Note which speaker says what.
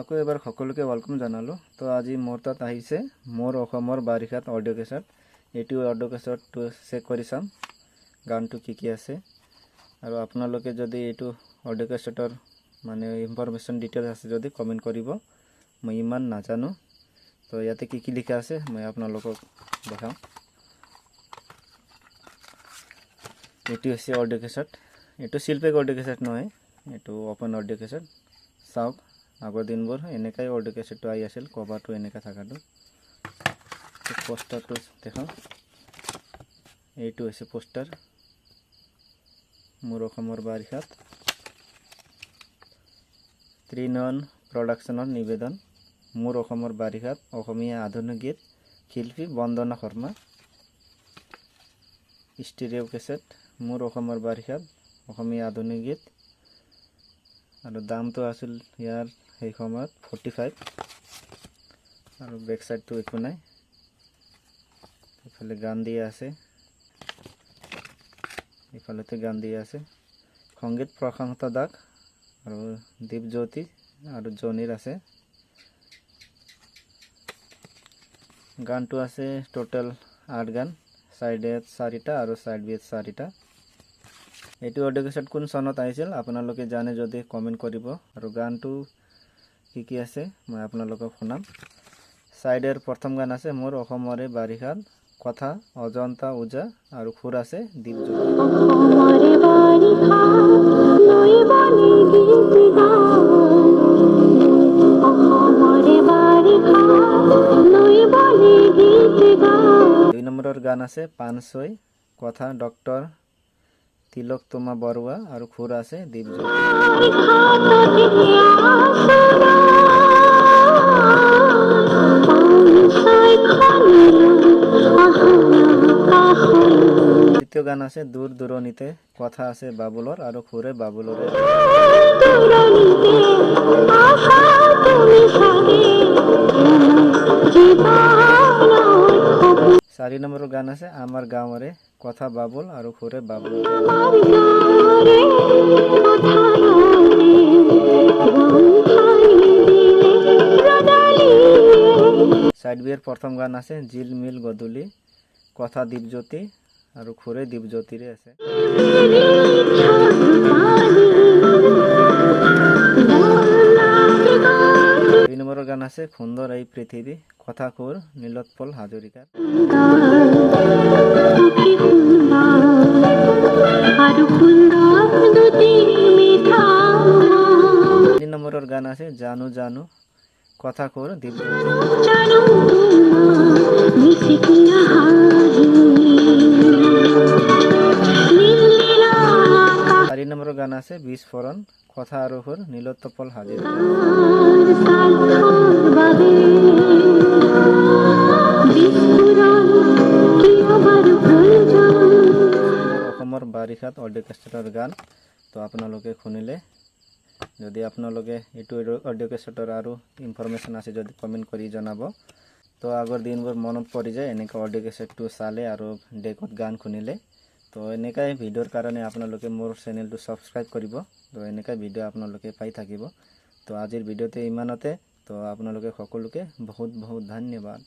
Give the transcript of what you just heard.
Speaker 1: আকৌ এবাৰ সকলোকে ওয়েলকাম জানালো। তো আজি মোৰ তাত আহিছে মোৰ অসমৰ বাৰিষাত অডিও কেছেট। এইটো অডিও কেছেটটো চেক কৰি চাম গানটো কি আছে, আৰু আপোনালোকে যদি এইটো অডিও কেছেটৰ মানে ইনফৰমেশ্যন ডিটেইলছ আছে যদি কমেন্ট কৰিব। মই ইমান নাজানো, তো ইয়াতে কি লিখা আছে মই আপোনালোকক দেখাম। এইটো হৈছে অডিও কেছেট। এইটো শিল্পেক অডিও কেছেট নহয়, এইটো ওপেন অডিও কেছেট। চাওক আগৰ দিনবোৰ এনেকাই অডিও কেছেটটো আহি আছিল, কভাৰটো এনেকা থাকাটো। পোষ্টাৰটো দেখাও, এইটো হৈছে পোষ্টাৰ মোৰ অসমৰ বাৰিষাত। 3 প্ৰডাকশ্যনৰ নিবেদন মোৰ অসমৰ বাৰিষাত অসমীয়া আধুনিক গীত, শিল্পী বন্দনা শৰ্মা। ষ্টেৰিঅ কেছেট মোৰ অসমৰ বাৰিষাত অসমীয়া আধুনিক গীত, আৰু দামটো আছিল ইয়াৰ সেই সময়ত 45, আৰু বেক সাইডটো একো নাই। এফালে গান দিয়া আছে, এফালেতে গান দিয়া আছে। সংগীত প্ৰশান্ত দাস আৰু দীপজ্যোতি আৰু জনিৰ আছে। গানটো আছে টোটাল 8 গান, সাইড এ 4টা আৰু সাইড বি 4টা। এইটো অডিও কেছেট কোন চনত আহিছিল আপোনালোকে জানে যদি কমেন্ট কৰিব, আৰু গানটো কি আছে মই আপোনালোকক শুনাম। সাইডৰ প্ৰথম গান আছে মোৰ অসমৰে বাৰিষাত, কথা অজন্তা উজা, আৰু সুৰ আছে দীপজ্যোতি। দুই নম্বৰৰ গান আছে পানছৈ, কথা ডক্টৰ তিলোত্তমা বৰুৱা, আৰু সুৰ আছে দীপজ্যোতি। তৃতীয় গান আছে দূৰ দূৰণিতে, কথা আছে বাবুলৰ আৰু সুৰে বাবুলৰে। 4 নম্বৰৰ গান আছে আমাৰ গাঁৱৰে, কথা বাবুল আৰু সুৰে বাবুল। সাইড বিৰ প্ৰথম গান আছে জিলমিল গধূলি, কথা দীপজ্যোতি আৰু সুৰে দীপজ্যোতিৰে আছে। 2 নম্বৰৰ গান আছে সুন্দৰ এই পৃথিৱী, কথা সুৰ নীলোৎপল হাজৰিকাৰ। 3 নম্বৰৰ গান আছে জানু জানু, কথা সুৰ দীপজ্যোতি। 4 নম্বৰৰ গান আছে বিস্ফোৰণ, কথা আৰু সুৰ নীলোৎপল হাজৰিকা। অসমৰ বাৰিষাত অডিও কেছেটৰ গান। তো আপোনালোকে শুনিলে, যদি আপোনালোকে এইটো অডিও কেছেটৰ আৰু ইনফৰমেশ্যন আছে যদি কমেন্ট কৰি জনাব। তো আগৰ দিনবোৰ মনত পৰি যায় এনেকা অডিও কেছেটটো চালে আৰু ডেকত গান শুনিলে। তো এনেকাই ভিডিঅ'ৰ কাৰণে আপোনালোকে মোৰ চেনেলটো সাবস্ক্ৰাইব কৰিব। তো এনেকা ভিডিঅ' আপোনালোকে পাই থাকিব। তো আজিৰ ভিডিঅ'তে ইমানতে। তো আপোনালোকে সকলোকে বহুত বহুত ধন্যবাদ।